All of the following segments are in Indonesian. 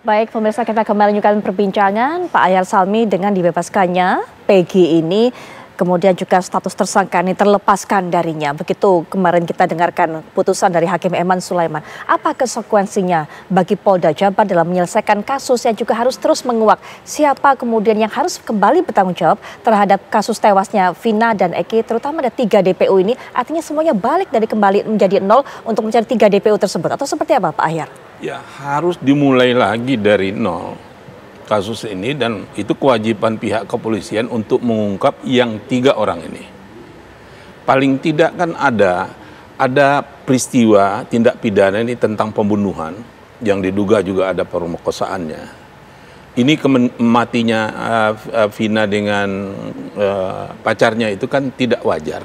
Baik, pemirsa, kita kembali lanjutkan perbincangan Pak Ayar Salmi dengan dibebaskannya Peggy ini, kemudian juga status tersangka ini terlepaskan darinya. Begitu kemarin kita dengarkan putusan dari Hakim Eman Sulaiman. Apa konsekuensinya bagi Polda Jabar dalam menyelesaikan kasus yang juga harus terus menguak siapa kemudian yang harus kembali bertanggung jawab terhadap kasus tewasnya Vina dan Eki, terutama ada 3 DPO ini, artinya semuanya balik dari kembali menjadi 0 untuk mencari 3 DPO tersebut, atau seperti apa Pak Ayar? Ya, harus dimulai lagi dari nol kasus ini, dan itu kewajiban pihak kepolisian untuk mengungkap yang 3 orang ini. Paling tidak kan ada peristiwa tindak pidana ini tentang pembunuhan yang diduga juga ada pemerkosaannya. Ini matinya Vina dengan pacarnya itu kan tidak wajar.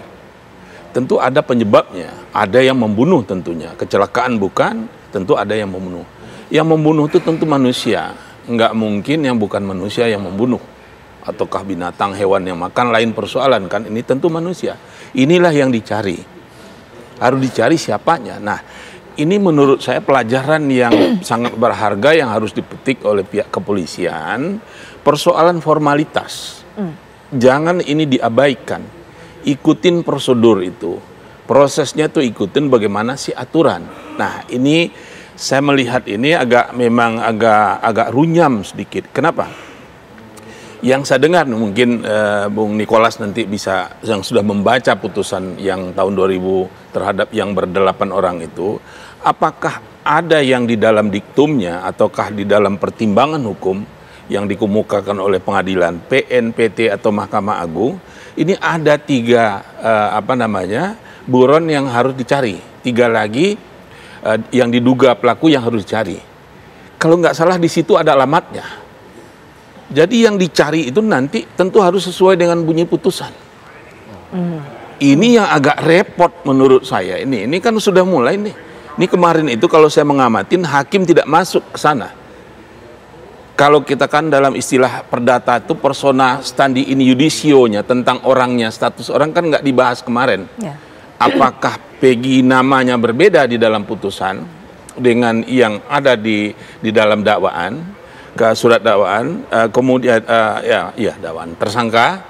Tentu ada penyebabnya, ada yang membunuh tentunya, kecelakaan bukan, tentu ada yang membunuh. Yang membunuh itu tentu manusia, nggak mungkin yang bukan manusia yang membunuh. Ataukah binatang, hewan yang makan, lain persoalan kan, ini tentu manusia. Inilah yang dicari, harus dicari siapanya. Nah, ini menurut saya pelajaran yang sangat berharga yang harus dipetik oleh pihak kepolisian, persoalan formalitas. Jangan ini diabaikan. Ikutin prosedur itu, prosesnya tuh ikutin bagaimana sih aturan. Nah, ini saya melihat ini memang agak runyam sedikit. Kenapa? Yang saya dengar mungkin Bung Nicholas nanti bisa, yang sudah membaca putusan yang tahun 2000 terhadap yang ber8 orang itu, apakah ada yang di dalam diktumnya ataukah di dalam pertimbangan hukum yang dikemukakan oleh pengadilan, PN, PT atau Mahkamah Agung, ini ada 3 buron yang harus dicari, 3 lagi yang diduga pelaku yang harus dicari. Kalau nggak salah di situ ada alamatnya. Jadi yang dicari itu nanti tentu harus sesuai dengan bunyi putusan. Ini yang agak repot menurut saya. Ini kan sudah mulai nih. Ini kemarin itu kalau saya mengamatin, hakim tidak masuk ke sana. Kalau kita kan dalam istilah perdata itu persona standi in judicio-nya, tentang orangnya, status orang kan nggak dibahas kemarin. Ya. Apakah Peggy namanya berbeda di dalam putusan dengan yang ada di dalam dakwaan, ke surat dakwaan, kemudian dakwaan tersangka,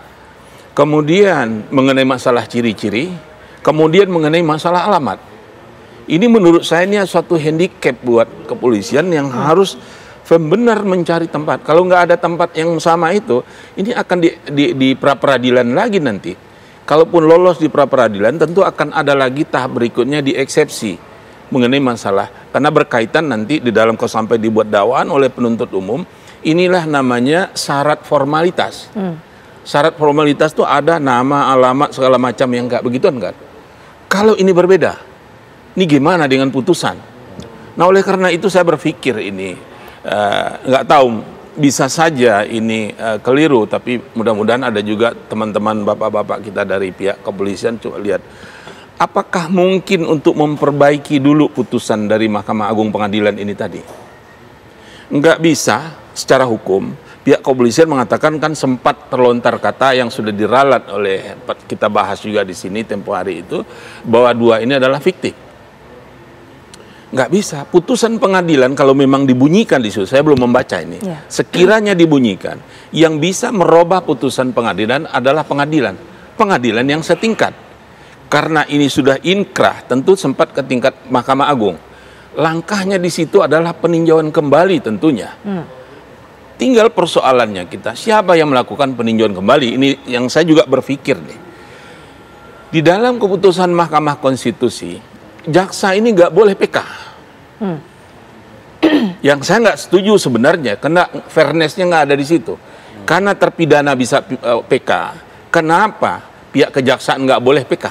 kemudian mengenai masalah ciri-ciri, kemudian mengenai masalah alamat. Ini menurut saya ini suatu handicap buat kepolisian yang harus benar mencari tempat. Kalau nggak ada tempat yang sama itu, ini akan di pra-peradilan lagi nanti. Kalaupun lolos di pra-peradilan, tentu akan ada lagi tahap berikutnya di eksepsi mengenai masalah. Karena berkaitan nanti di dalam kalau sampai dibuat dakwaan oleh penuntut umum, inilah namanya syarat formalitas. Syarat formalitas itu ada nama, alamat, segala macam yang nggak begituan kan. Kalau ini berbeda, ini gimana dengan putusan? Nah, oleh karena itu saya berpikir ini, nggak tahu, bisa saja ini keliru, tapi mudah-mudahan ada juga teman-teman bapak-bapak kita dari pihak kepolisian coba lihat, apakah mungkin untuk memperbaiki dulu putusan dari Mahkamah Agung Pengadilan ini tadi? Nggak bisa secara hukum. Pihak kepolisian mengatakan kan sempat terlontar kata yang sudah diralat oleh, kita bahas juga di sini tempo hari itu, bahwa 2 ini adalah fiktif. Nggak bisa, putusan pengadilan kalau memang dibunyikan di situ, saya belum membaca ini, sekiranya dibunyikan, yang bisa merubah putusan pengadilan adalah pengadilan yang setingkat. Karena ini sudah inkrah, tentu sempat ke tingkat Mahkamah Agung. Langkahnya di situ adalah peninjauan kembali tentunya. Tinggal persoalannya kita, siapa yang melakukan peninjauan kembali? Ini yang saya juga berpikir nih. Di dalam keputusan Mahkamah Konstitusi, jaksa ini nggak boleh PK. Yang saya nggak setuju sebenarnya, karena fairness-nya nggak ada di situ. Karena terpidana bisa PK, kenapa pihak kejaksaan nggak boleh PK?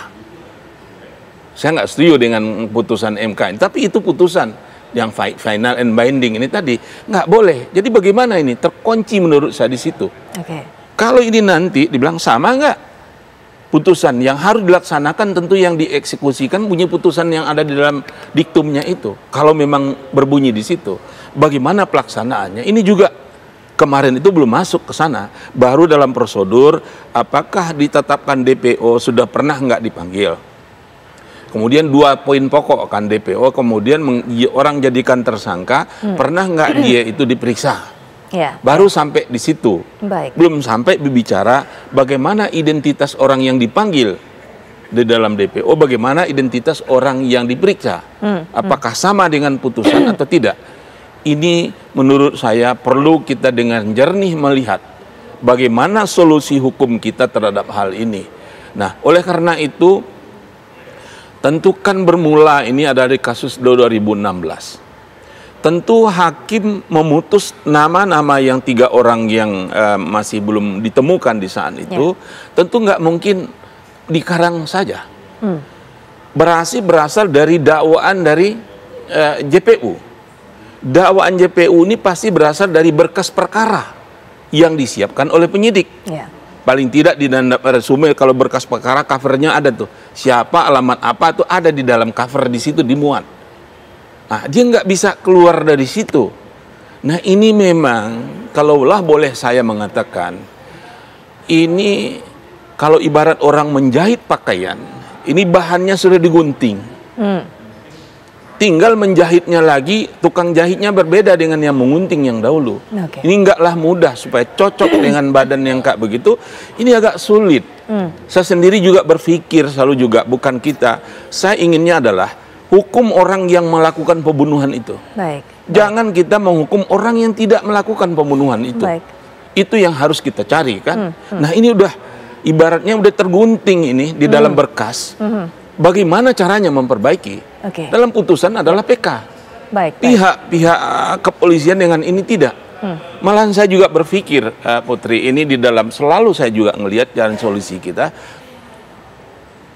Saya nggak setuju dengan putusan MK ini, tapi itu putusan yang final and binding ini tadi nggak boleh. Jadi bagaimana ini? Terkunci menurut saya di situ. Kalau ini nanti dibilang sama nggak? Putusan yang harus dilaksanakan tentu yang dieksekusikan bunyi putusan yang ada di dalam diktumnya itu. Kalau memang berbunyi di situ, bagaimana pelaksanaannya? Ini juga kemarin itu belum masuk ke sana. Baru dalam prosedur, apakah ditetapkan DPO sudah pernah nggak dipanggil? Kemudian 2 poin pokok kan DPO, kemudian orang jadikan tersangka, pernah nggak dia itu diperiksa? Ya. Baru sampai di situ. Baik. Belum sampai berbicara bagaimana identitas orang yang dipanggil di dalam DPO, bagaimana identitas orang yang diperiksa. Apakah sama dengan putusan atau tidak? Ini menurut saya perlu kita dengan jernih melihat bagaimana solusi hukum kita terhadap hal ini. Nah, oleh karena itu, tentu kan bermula ini ada di kasus 2016. Tentu hakim memutus nama-nama yang 3 orang yang masih belum ditemukan di saat itu, tentu nggak mungkin dikarang saja. Berasal dari dakwaan dari JPU. Dakwaan JPU ini pasti berasal dari berkas perkara yang disiapkan oleh penyidik. Ya. Paling tidak di dalam resume kalau berkas perkara covernya ada tuh. Siapa, alamat apa tuh ada di dalam cover, di situ dimuat. Nah, dia nggak bisa keluar dari situ. Nah, ini memang, kalaulah boleh saya mengatakan, ini kalau ibarat orang menjahit pakaian, ini bahannya sudah digunting. Tinggal menjahitnya lagi, tukang jahitnya berbeda dengan yang mengunting yang dahulu. Ini nggaklah mudah supaya cocok dengan badan yang kayak begitu. Ini agak sulit. Saya sendiri juga berpikir selalu juga, bukan kita. Saya inginnya adalah hukum orang yang melakukan pembunuhan itu. Jangan kita menghukum orang yang tidak melakukan pembunuhan itu. Itu yang harus kita cari kan. Nah, ini udah ibaratnya udah tergunting ini di dalam berkas. Bagaimana caranya memperbaiki? Dalam putusan adalah PK. Pihak kepolisian dengan ini tidak. Malahan saya juga berpikir, Putri, ini di dalam selalu saya juga ngelihat jalan solusi kita.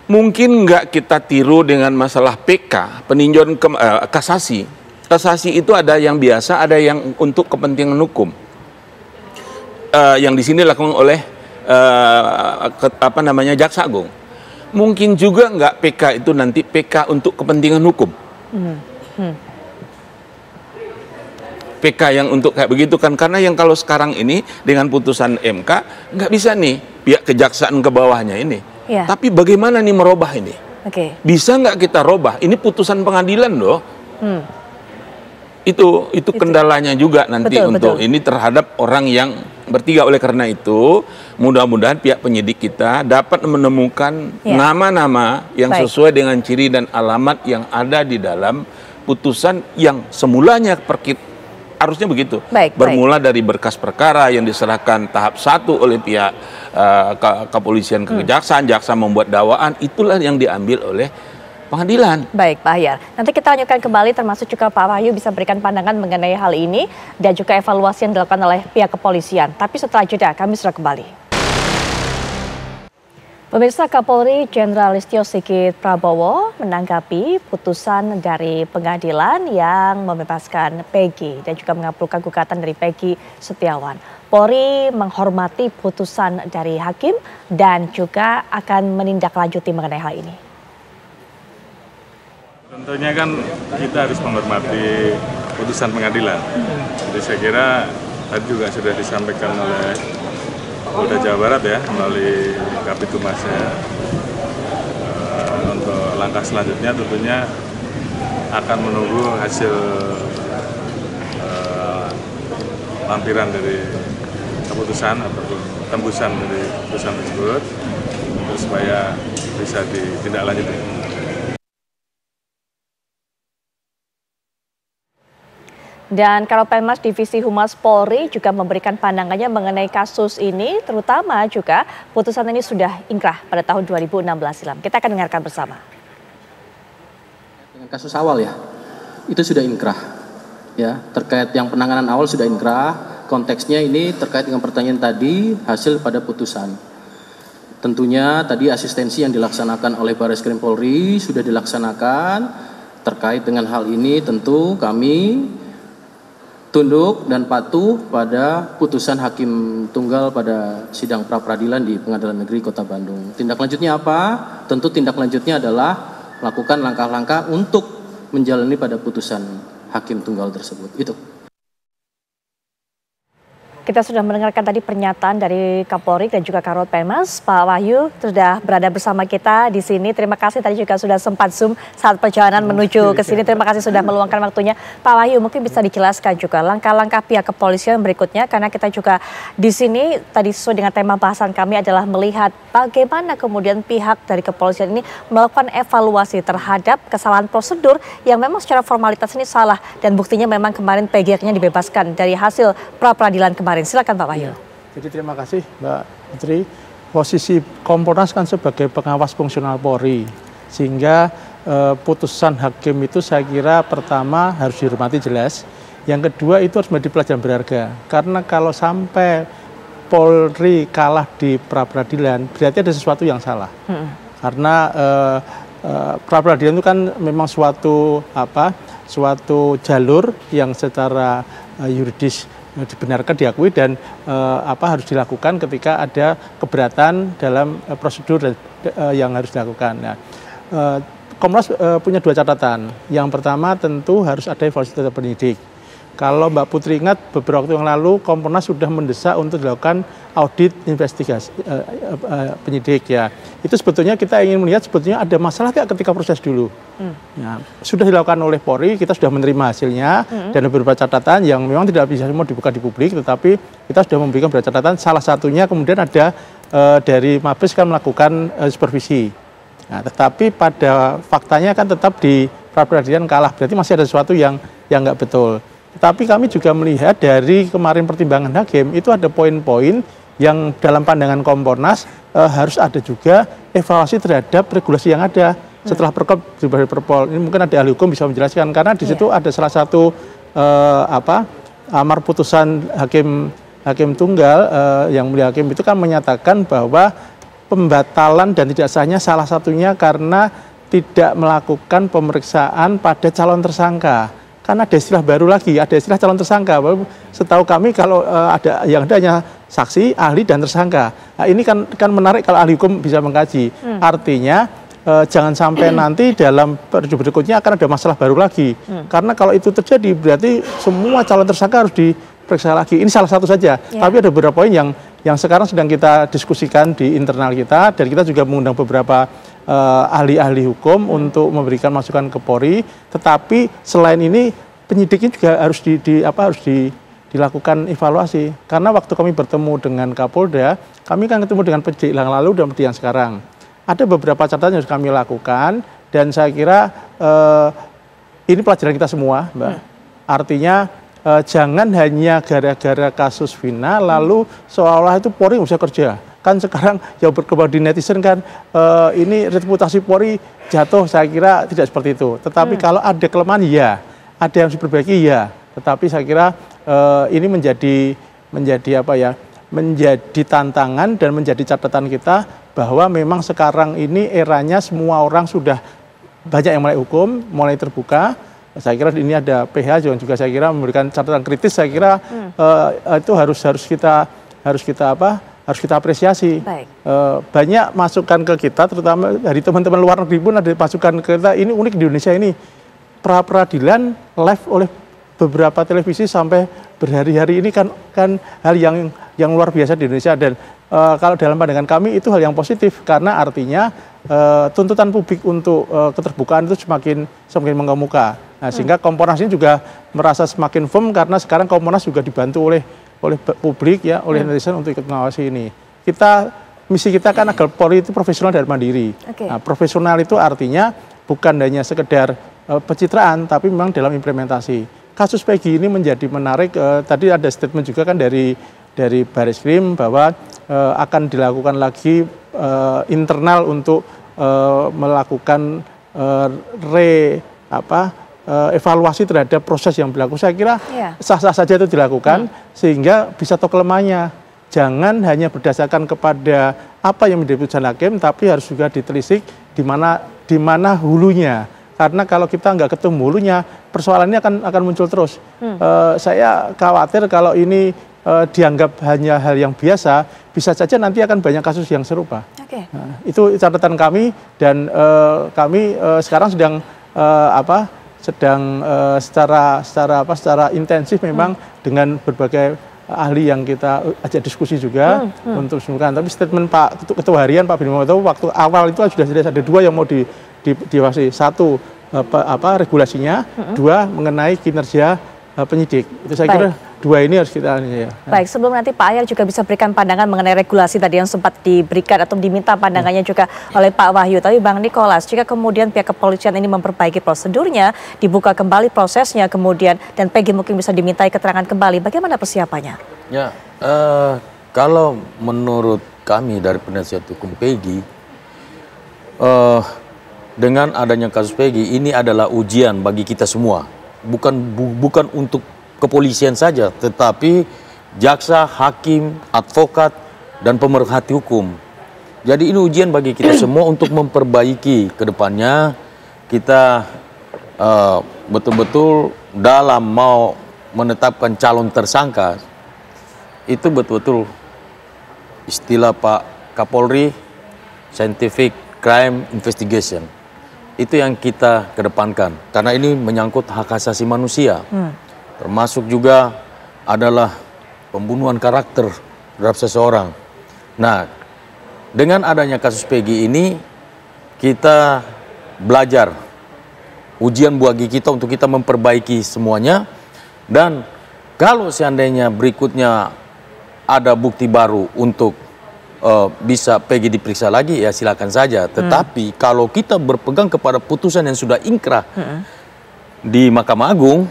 Mungkin nggak kita tiru dengan masalah PK, peninjauan kasasi. Kasasi itu ada yang biasa, ada yang untuk kepentingan hukum. Yang di sini dilakukan oleh Jaksa Agung. Mungkin juga nggak PK itu nanti PK untuk kepentingan hukum. PK yang untuk kayak begitu kan, karena yang kalau sekarang ini dengan putusan MK nggak bisa nih pihak kejaksaan ke bawahnya ini. Tapi bagaimana nih merubah ini? Bisa nggak kita robah? Ini putusan pengadilan loh. Itu kendalanya juga nanti untuk ini terhadap orang yang bertiga. Oleh karena itu, mudah-mudahan pihak penyidik kita dapat menemukan nama-nama yang sesuai dengan ciri dan alamat yang ada di dalam putusan yang semulanya harusnya begitu. Bermula dari berkas perkara yang diserahkan tahap 1 oleh pihak kepolisian ke kejaksaan, jaksa membuat dakwaan, itulah yang diambil oleh pengadilan. Baik, Pak Ahyar. Nanti kita lanjutkan kembali, termasuk juga Pak Wahyu bisa berikan pandangan mengenai hal ini dan juga evaluasi yang dilakukan oleh pihak kepolisian. Tapi setelah jeda, kami sudah kembali. Pemirsa, Kapolri Jenderal Listio Sigit Prabowo menanggapi putusan dari pengadilan yang membebaskan Peggy dan juga mengabulkan gugatan dari Peggy Setiawan. Polri menghormati putusan dari hakim dan juga akan menindaklanjuti mengenai hal ini. Tentunya kan kita harus menghormati putusan pengadilan. Jadi saya kira tadi juga sudah disampaikan oleh Polda Jawa Barat ya, melalui Kabitumasnya. Untuk langkah selanjutnya tentunya akan menunggu hasil lampiran dari keputusan ataupun tembusan dari putusan tersebut supaya bisa ditindaklanjuti. Dan Karopenmas Divisi Humas Polri juga memberikan pandangannya mengenai kasus ini, terutama juga putusan ini sudah ingkrah pada tahun 2016 silam. Kita akan dengarkan bersama. Dengan kasus awal ya, itu sudah ingkrah. Ya, terkait yang penanganan awal sudah ingkrah. Konteksnya ini terkait dengan pertanyaan tadi, hasil pada putusan. Tentunya tadi asistensi yang dilaksanakan oleh Barreskrim Polri sudah dilaksanakan. Terkait dengan hal ini tentu kami tunduk dan patuh pada putusan Hakim Tunggal pada sidang pra-peradilan di Pengadilan Negeri Kota Bandung. Tindak lanjutnya apa? Tentu tindak lanjutnya adalah melakukan langkah-langkah untuk menjalani pada putusan Hakim Tunggal tersebut. Itu. Kita sudah mendengarkan tadi pernyataan dari Kapolri dan juga Karot Penmas. Pak Wahyu sudah berada bersama kita di sini. Terima kasih tadi juga sudah sempat Zoom saat perjalanan menuju ke sini. Terima kasih sudah meluangkan waktunya. Pak Wahyu, mungkin bisa dijelaskan juga langkah-langkah pihak kepolisian berikutnya, karena kita juga di sini tadi sesuai dengan tema bahasan kami adalah melihat bagaimana kemudian pihak dari kepolisian ini melakukan evaluasi terhadap kesalahan prosedur yang memang secara formalitas ini salah, dan buktinya memang kemarin PG akhirnya dibebaskan dari hasil pra-peradilan kemarin. Silakan Pak Wahyu. Jadi terima kasih Mbak Putri. Posisi Kompolnas kan sebagai pengawas fungsional Polri, sehingga putusan hakim itu saya kira pertama harus dihormati jelas. Yang kedua itu harus menjadi pelajaran berharga. Karena kalau sampai Polri kalah di pra-peradilan, berarti ada sesuatu yang salah. Karena pra-peradilan itu kan memang suatu jalur yang secara yuridis dibenarkan, diakui, dan harus dilakukan ketika ada keberatan dalam prosedur yang harus dilakukan. Nah, Komnas punya dua catatan. Yang pertama tentu harus ada evaluasi terhadap penyidik. Kalau Mbak Putri ingat beberapa waktu yang lalu Komnas sudah mendesak untuk dilakukan audit investigasi penyidik ya. Itu sebetulnya kita ingin melihat sebetulnya ada masalah nggak ketika proses dulu. Nah, sudah dilakukan oleh Polri, kita sudah menerima hasilnya dan beberapa catatan yang memang tidak bisa semua dibuka di publik, tetapi kita sudah memberikan beberapa catatan. Salah satunya kemudian ada dari Mabes kan melakukan supervisi. Nah, tetapi pada faktanya kan tetap di pra-peradilan kalah, berarti masih ada sesuatu yang nggak betul. Tetapi kami juga melihat dari kemarin pertimbangan hakim itu ada poin-poin yang dalam pandangan Kompolnas harus ada juga evaluasi terhadap regulasi yang ada setelah Perkop berubah dari Perpol. Ini mungkin ada ahli hukum bisa menjelaskan, karena di situ ada salah satu amar putusan hakim tunggal yang mulia hakim itu kan menyatakan bahwa pembatalan dan tidak sahnya salah satunya karena tidak melakukan pemeriksaan pada calon tersangka. Karena ada istilah baru lagi, ada istilah calon tersangka. Setahu kami kalau ada yang ada hanya saksi, ahli, dan tersangka. Nah, ini kan menarik kalau ahli hukum bisa mengkaji. Artinya jangan sampai nanti dalam periode berikutnya akan ada masalah baru lagi. Karena kalau itu terjadi berarti semua calon tersangka harus diperiksa lagi. Ini salah satu saja. Tapi ada beberapa poin yang sekarang sedang kita diskusikan di internal kita, dan kita juga mengundang beberapa ahli-ahli hukum untuk memberikan masukan ke Polri. Tetapi selain ini penyidiknya juga harus dilakukan evaluasi. Karena waktu kami bertemu dengan Kapolda, kami kan ketemu dengan penyidik yang lalu dan penyidik yang sekarang. Ada beberapa catatan yang harus kami lakukan, dan saya kira ini pelajaran kita semua, Mbak. Artinya jangan hanya gara-gara kasus Vina lalu seolah-olah itu Polri nggak bisa kerja. Kan sekarang yang berkembang di netizen kan ini reputasi Polri jatuh, saya kira tidak seperti itu. Tetapi kalau ada kelemahan ya, ada yang harus diperbaiki ya. Tetapi saya kira ini menjadi tantangan dan menjadi catatan kita bahwa memang sekarang ini eranya semua orang sudah banyak yang mulai hukum, mulai terbuka. Saya kira ini ada PH juga saya kira memberikan catatan kritis. Saya kira itu harus kita apresiasi. Banyak masukan ke kita, terutama dari teman-teman luar negeri pun ada masukan ke kita. Ini unik di Indonesia ini, pra-peradilan live oleh beberapa televisi sampai berhari-hari. Ini kan hal yang luar biasa di Indonesia, dan kalau dalam pandangan kami itu hal yang positif, karena artinya tuntutan publik untuk keterbukaan itu semakin mengemuka. Nah, sehingga Kompolnas ini juga merasa semakin firm, karena sekarang Kompolnas juga dibantu oleh publik ya, oleh netizen untuk ikut mengawasi ini. Misi kita kan agar Polri itu profesional dan mandiri. Nah, profesional itu artinya bukan hanya sekedar pencitraan, tapi memang dalam implementasi. Kasus Peggy ini menjadi menarik. Tadi ada statement juga kan dari Bareskrim bahwa akan dilakukan lagi internal untuk melakukan evaluasi terhadap proses yang berlaku. Saya kira sah-sah saja itu dilakukan, sehingga bisa tahu kelemahannya. Jangan hanya berdasarkan kepada apa yang menjadi putusan hakim, tapi harus juga ditelisik di mana hulunya. Karena kalau kita nggak ketemu hulunya, persoalan ini akan muncul terus. Saya khawatir kalau ini dianggap hanya hal yang biasa, bisa saja nanti akan banyak kasus yang serupa. Nah, itu catatan kami, dan kami sekarang sedang secara intensif memang dengan berbagai ahli yang kita ajak diskusi juga untuk sembuhkan. Tapi statement Pak Ketua Harian Pak Beni Mamoto waktu awal itu sudah ada 2 yang mau diawasi. 1 regulasinya, 2 mengenai kinerja penyidik. Itu saya kira 2 ini harus kita ya. Baik, sebelum nanti Pak Ahyar juga bisa berikan pandangan mengenai regulasi tadi yang sempat diberikan atau diminta pandangannya juga oleh Pak Wahyu. Tapi Bang Nikolas, jika kemudian pihak kepolisian ini memperbaiki prosedurnya, dibuka kembali prosesnya kemudian, dan Peggy mungkin bisa dimintai keterangan kembali, bagaimana persiapannya? Ya, kalau menurut kami dari penasihat hukum Peggy, dengan adanya kasus Peggy, ini adalah ujian bagi kita semua. Bukan untuk kepolisian saja, tetapi jaksa, hakim, advokat, dan pemerhati hukum. Jadi ini ujian bagi kita semua untuk memperbaiki ke depannya. Kita betul-betul dalam mau menetapkan calon tersangka, itu betul-betul istilah Pak Kapolri, scientific crime investigation. Itu yang kita kedepankan, karena ini menyangkut hak asasi manusia. Termasuk juga adalah pembunuhan karakter terhadap seseorang. Nah, dengan adanya kasus Peggy ini, kita belajar. Ujian bagi kita untuk kita memperbaiki semuanya. Dan kalau seandainya berikutnya ada bukti baru untuk bisa Peggy diperiksa lagi, ya silakan saja. Tetapi kalau kita berpegang kepada putusan yang sudah inkrah di Mahkamah Agung,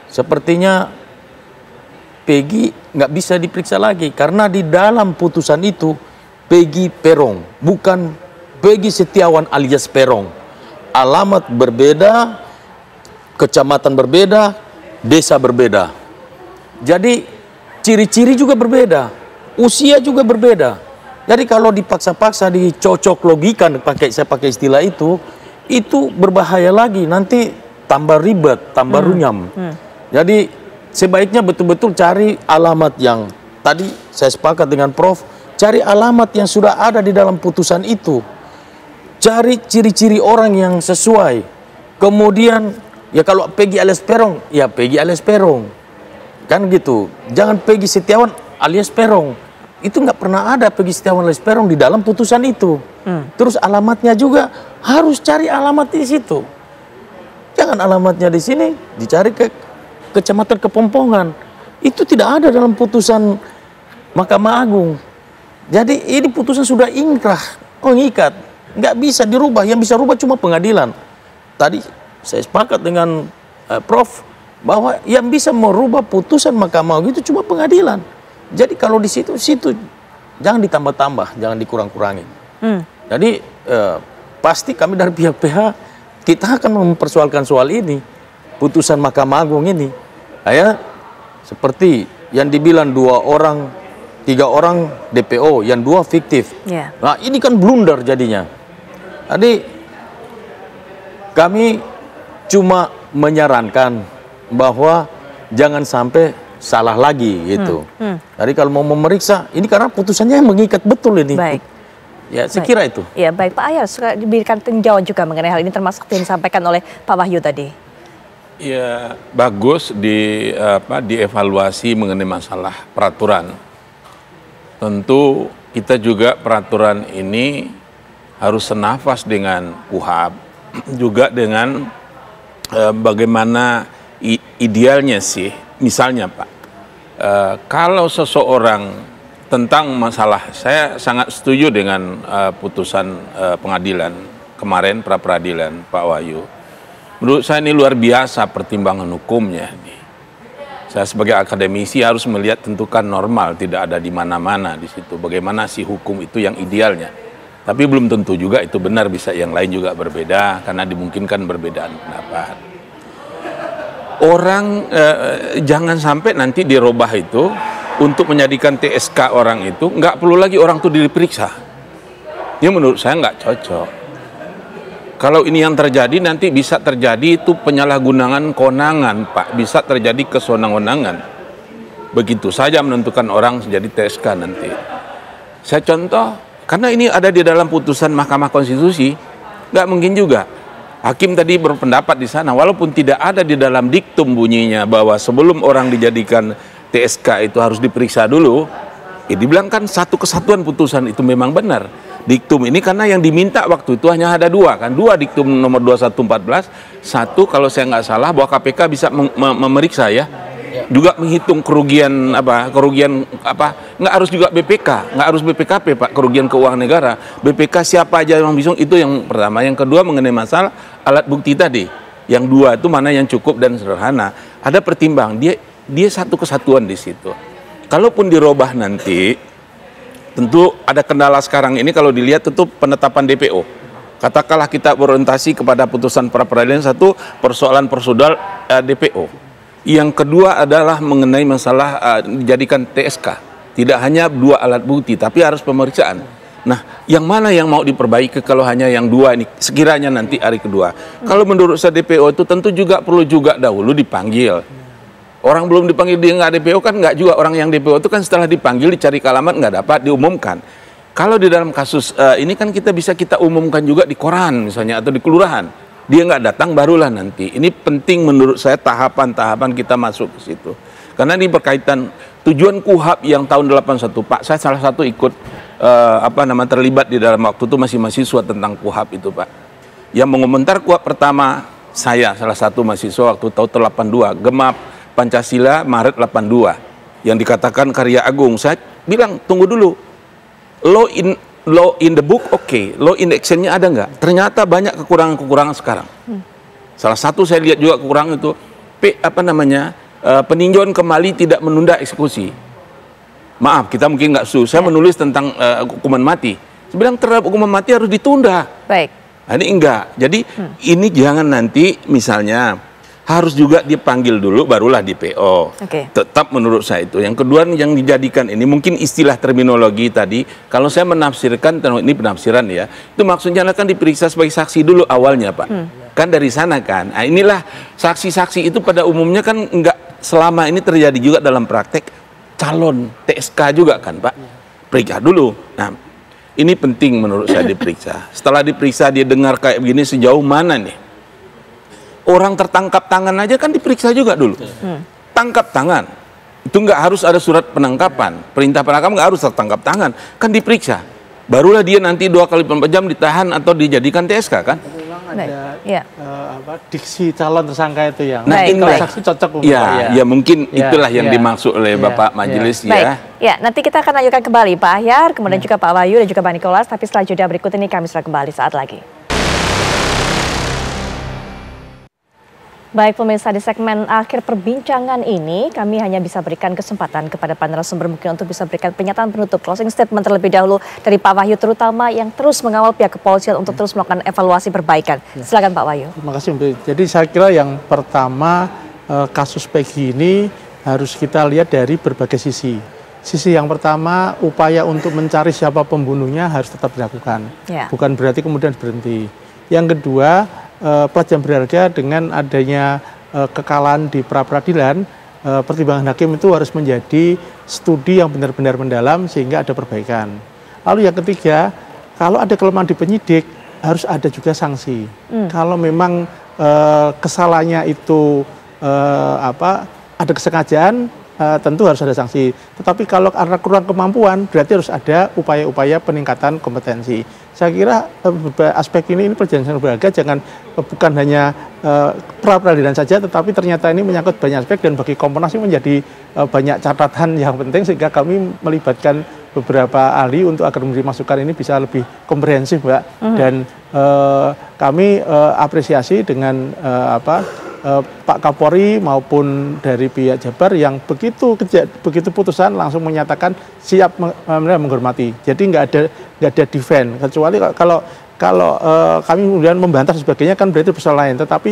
sepertinya Peggy nggak bisa diperiksa lagi. Karena di dalam putusan itu Peggy Peron, bukan Peggy Setiawan alias Peron. Alamat berbeda, kecamatan berbeda, desa berbeda. Jadi ciri-ciri juga berbeda, usia juga berbeda. Jadi kalau dipaksa-paksa dicocok logikan, saya pakai istilah itu berbahaya lagi. Nanti tambah ribet, tambah runyam. Jadi sebaiknya betul-betul cari alamat yang tadi saya sepakat dengan Prof. Cari alamat yang sudah ada di dalam putusan itu. Cari ciri-ciri orang yang sesuai. Kemudian ya kalau Peggy alias Peron, ya Peggy alias Peron. Kan gitu. Jangan Peggy Setiawan alias Peron. Itu nggak pernah ada Peggy Setiawan alias Peron di dalam putusan itu. Terus alamatnya juga harus cari alamat di situ. Jangan alamatnya di sini, dicari ke Kecamatan Kepompongan. Itu tidak ada dalam putusan Mahkamah Agung. Jadi ini putusan sudah inkrah, mengikat. Nggak bisa dirubah, yang bisa rubah cuma pengadilan. Tadi saya sepakat dengan Prof. bahwa yang bisa merubah putusan Mahkamah Agung itu cuma pengadilan. Jadi kalau di situ jangan ditambah-tambah, jangan dikurang-kurangin. Jadi pasti kami dari pihak-pihak kita akan mempersoalkan soal ini, putusan Mahkamah Agung ini. Ya, seperti yang dibilang 2 orang, 3 orang DPO, yang 2 fiktif. Nah ini kan blunder jadinya. Jadi kami cuma menyarankan bahwa jangan sampai salah lagi gitu. Jadi kalau mau memeriksa, ini karena putusannya yang mengikat betul ini. Baik. Ya, saya kira itu. Ya, baik Pak Ahyar, diberikan tinjauan juga mengenai hal ini termasuk yang disampaikan oleh Pak Wahyu tadi. Ya, bagus dievaluasi mengenai masalah peraturan. Tentu kita juga peraturan ini harus senafas dengan KUHAP, juga dengan bagaimana idealnya sih. Misalnya Pak, kalau seseorang tentang masalah, saya sangat setuju dengan putusan pengadilan kemarin, pra-peradilan Pak Wahyu. Menurut saya ini luar biasa pertimbangan hukumnya. Saya sebagai akademisi harus melihat tentukan normal, tidak ada di mana-mana di situ. Bagaimana sih hukum itu yang idealnya. Tapi belum tentu juga itu benar, bisa yang lain juga berbeda karena dimungkinkan perbedaan pendapat. Orang jangan sampai nanti dirubah itu untuk menjadikan TSK orang itu nggak perlu lagi orang itu diperiksa. Ini menurut saya nggak cocok. Kalau ini yang terjadi nanti bisa terjadi itu penyalahgunaan kewenangan, Pak. Bisa terjadi kesewenang-wenangan. Begitu saja menentukan orang jadi TSK nanti. Saya contoh, karena ini ada di dalam putusan Mahkamah Konstitusi, nggak mungkin juga. Hakim tadi berpendapat di sana, walaupun tidak ada di dalam diktum bunyinya bahwa sebelum orang dijadikan TSK itu harus diperiksa dulu, dibilang kan satu kesatuan putusan itu memang benar. Diktum ini karena yang diminta waktu itu hanya ada dua kan, dua diktum nomor 2114, satu kalau saya nggak salah bahwa KPK bisa memeriksa ya, juga menghitung kerugian nggak harus juga BPK, nggak harus BPKP Pak, kerugian keuangan negara, BPK siapa aja yang bisa, itu yang pertama. Yang kedua mengenai masalah alat bukti tadi, yang dua itu mana yang cukup dan sederhana, ada pertimbang, dia satu kesatuan di situ. Kalaupun dirubah nanti, tentu ada kendala sekarang ini kalau dilihat tentu penetapan DPO. Katakanlah kita berorientasi kepada putusan pra peradilan, satu persoalan prosedural DPO. Yang kedua adalah mengenai masalah dijadikan TSK. Tidak hanya dua alat bukti, tapi harus pemeriksaan. Nah, yang mana yang mau diperbaiki kalau hanya yang dua ini sekiranya nanti hari kedua? Kalau menurut saya DPO itu tentu juga perlu juga dahulu dipanggil. Orang belum dipanggil dia nggak DPO kan nggak juga, orang yang DPO itu kan setelah dipanggil dicari ke alamat nggak dapat diumumkan. Kalau di dalam kasus ini kan kita umumkan juga di koran misalnya atau di kelurahan. Dia nggak datang barulah nanti. Ini penting menurut saya tahapan-tahapan kita masuk ke situ. Karena ini berkaitan tujuan KUHAP yang tahun 81 Pak. Saya salah satu ikut terlibat di dalam waktu itu masih mahasiswa tentang KUHAP itu Pak. Yang mengomentar KUHAP pertama saya salah satu mahasiswa waktu tahun 82 Gemap Pancasila Maret 82 yang dikatakan karya agung. Saya bilang tunggu dulu, law in the book oke, law in actionnya ada nggak? Ternyata banyak kekurangan sekarang. Salah satu saya lihat juga kekurangan itu peninjauan kembali tidak menunda eksekusi. Maaf, kita mungkin nggak setuju. Saya menulis tentang hukuman mati. Saya bilang terhadap hukuman mati harus ditunda. Baik. Nah, ini enggak. Jadi ini jangan nanti misalnya harus juga dipanggil dulu barulah DPO. Tetap menurut saya itu. Yang kedua yang dijadikan ini mungkin istilah terminologi tadi, kalau saya menafsirkan, ini penafsiran ya, itu maksudnya kan diperiksa sebagai saksi dulu awalnya Pak. Kan dari sana kan. Nah, inilah saksi-saksi itu pada umumnya kan enggak selama ini terjadi juga dalam praktek calon TSK juga kan Pak. Periksa dulu. Nah, ini penting menurut saya diperiksa. Setelah diperiksa dia dengar kayak begini sejauh mana nih? Orang tertangkap tangan aja kan diperiksa juga dulu. Tangkap tangan. Itu nggak harus ada surat penangkapan. Perintah penangkapan nggak harus tertangkap tangan. Kan diperiksa. Barulah dia nanti 2 kali 24 jam ditahan atau dijadikan TSK kan. Ada diksi calon tersangka itu yang saksi cocok ya mungkin itulah yang dimaksud oleh Bapak Majelis ya. Ya, nanti kita akan lanjutkan kembali Pak Ahyar, kemudian juga Pak Wahyu dan juga Pak Nikolas, tapi setelah jeda berikut ini kami sudah kembali saat lagi. Baik pemirsa, di segmen akhir perbincangan ini kami hanya bisa berikan kesempatan kepada para narasumber mungkin untuk bisa berikan pernyataan penutup, closing statement terlebih dahulu dari Pak Wahyu terutama yang terus mengawal pihak kepolisian untuk terus melakukan evaluasi perbaikan. Silakan Pak Wahyu. Terima kasih Mbak. Jadi saya kira yang pertama kasus Peggy ini harus kita lihat dari berbagai sisi. Sisi yang pertama, upaya untuk mencari siapa pembunuhnya harus tetap dilakukan. Bukan berarti kemudian berhenti. Yang kedua, pelajaran berharga dengan adanya kekalahan di pra-peradilan, pertimbangan hakim itu harus menjadi studi yang benar-benar mendalam sehingga ada perbaikan. Lalu yang ketiga, kalau ada kelemahan di penyidik harus ada juga sanksi. Kalau memang kesalahannya itu ada kesengajaan, tentu harus ada sanksi. Tetapi kalau karena kurang kemampuan, berarti harus ada upaya-upaya peningkatan kompetensi. Saya kira aspek ini perjalanan berharga, bukan hanya pra-peradilan saja, tetapi ternyata ini menyangkut banyak aspek dan bagi Komponas ini menjadi banyak catatan yang penting sehingga kami melibatkan beberapa ahli untuk agar memberi masukan ini bisa lebih komprehensif, Mbak. Dan kami apresiasi dengan Pak Kapolri maupun dari pihak Jabar yang begitu putusan langsung menyatakan siap menghormati. Jadi nggak ada defend, kecuali kalau kami kemudian membantah sebagainya kan berarti persoalan lain. Tetapi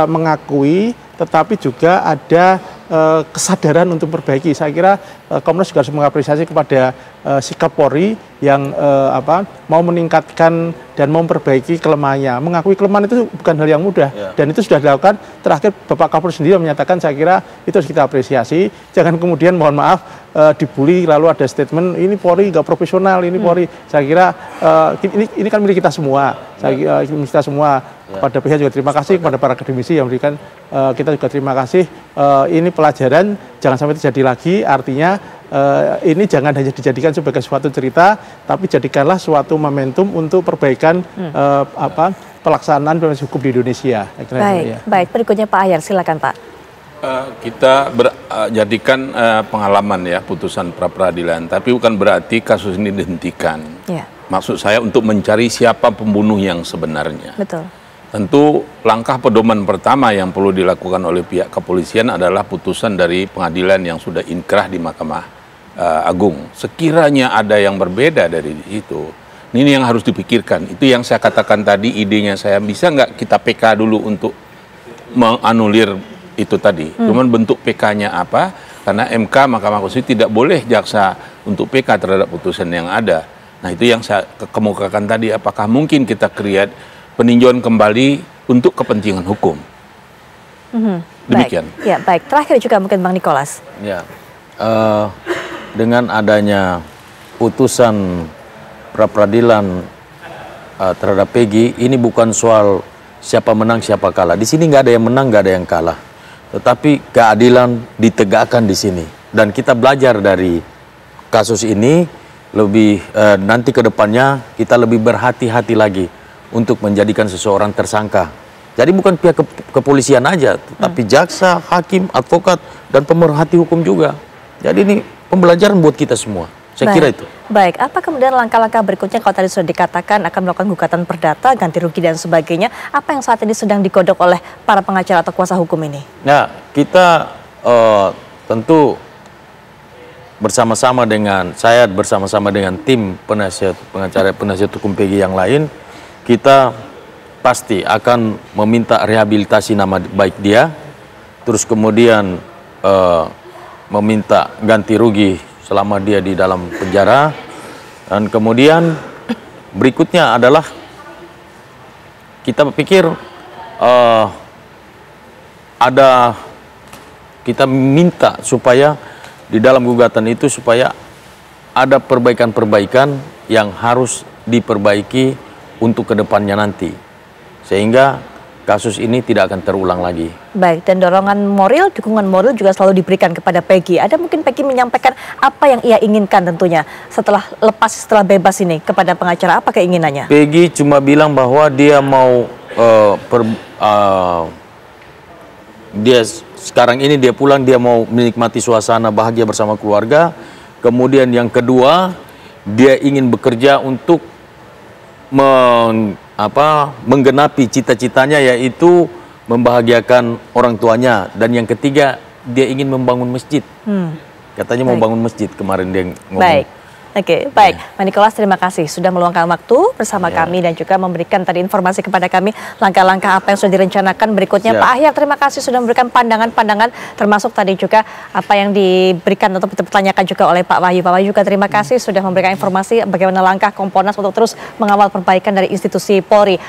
mengakui, tetapi juga ada kesadaran untuk perbaiki. Saya kira Komnas juga harus mengapresiasi kepada sikap Polri yang mau meningkatkan dan memperbaiki kelemahannya. Mengakui kelemahan itu bukan hal yang mudah, dan itu sudah dilakukan. Terakhir Bapak Kapolri sendiri menyatakan, saya kira itu harus kita apresiasi. Jangan kemudian mohon maaf dibully lalu ada statement ini Polri nggak profesional, ini Polri. Saya kira ini kan milik kita semua. Saya kira milik kita semua. Kepada pihak juga terima kasih, kepada para akademisi yang memberikan, kita juga terima kasih. Ini pelajaran, jangan sampai terjadi lagi. Artinya ini jangan hanya dijadikan sebagai suatu cerita, tapi jadikanlah suatu momentum untuk perbaikan pelaksanaan proses hukum di Indonesia. Baik. Berikutnya Pak Ahyar, silakan Pak. Kita jadikan pengalaman ya putusan pra peradilan, tapi bukan berarti kasus ini dihentikan. Maksud saya untuk mencari siapa pembunuh yang sebenarnya. Betul. Tentu langkah pedoman pertama yang perlu dilakukan oleh pihak kepolisian adalah putusan dari pengadilan yang sudah inkrah di Mahkamah Agung. Sekiranya ada yang berbeda dari itu, ini yang harus dipikirkan. Itu yang saya katakan tadi, idenya saya, bisa nggak kita PK dulu untuk menganulir itu tadi. Cuman bentuk PK-nya apa? Karena MK, Mahkamah Konstitusi, tidak boleh jaksa untuk PK terhadap putusan yang ada. Nah itu yang saya kemukakan tadi, apakah mungkin kita create peninjauan kembali untuk kepentingan hukum. Demikian. Baik. Terakhir juga mungkin Bang Nikolas. Dengan adanya putusan pra peradilan terhadap Peggy, ini bukan soal siapa menang siapa kalah. Di sini nggak ada yang menang, nggak ada yang kalah. Tetapi keadilan ditegakkan di sini. Dan kita belajar dari kasus ini, lebih nanti ke depannya kita lebih berhati-hati lagi untuk menjadikan seseorang tersangka. Jadi bukan pihak kepolisian aja, tapi jaksa, hakim, advokat, dan pemerhati hukum juga. Jadi ini pembelajaran buat kita semua. Saya kira itu. Baik, apa kemudian langkah-langkah berikutnya kalau tadi sudah dikatakan akan melakukan gugatan perdata, ganti rugi dan sebagainya. Apa yang saat ini sedang digodok oleh para pengacara atau kuasa hukum ini? Nah, kita tentu bersama-sama dengan tim penasihat hukum Peggy yang lain, kita pasti akan meminta rehabilitasi nama baik dia, terus kemudian meminta ganti rugi selama dia di dalam penjara, dan kemudian berikutnya adalah kita pikir kita minta supaya di dalam gugatan itu supaya ada perbaikan-perbaikan yang harus diperbaiki untuk kedepannya nanti, sehingga kasus ini tidak akan terulang lagi. Baik, dan dorongan moral, dukungan moral juga selalu diberikan kepada Peggy. Ada mungkin Peggy menyampaikan apa yang ia inginkan tentunya setelah bebas ini kepada pengacara, apa keinginannya? Peggy cuma bilang bahwa dia mau dia sekarang ini dia pulang, dia mau menikmati suasana bahagia bersama keluarga. Kemudian yang kedua, dia ingin bekerja untuk menggenapi cita-citanya, yaitu membahagiakan orang tuanya. Dan yang ketiga, dia ingin membangun masjid. Katanya mau bangun masjid kemarin dia ngomong. Baik. Pak Nikolas, terima kasih sudah meluangkan waktu bersama kami dan juga memberikan tadi informasi kepada kami langkah-langkah apa yang sudah direncanakan berikutnya. Pak Ahyar, terima kasih sudah memberikan pandangan-pandangan, termasuk tadi juga apa yang diberikan atau dipertanyakan juga oleh Pak Wahyu. Pak Wahyu juga terima kasih sudah memberikan informasi bagaimana langkah Kompolnas untuk terus mengawal perbaikan dari institusi Polri.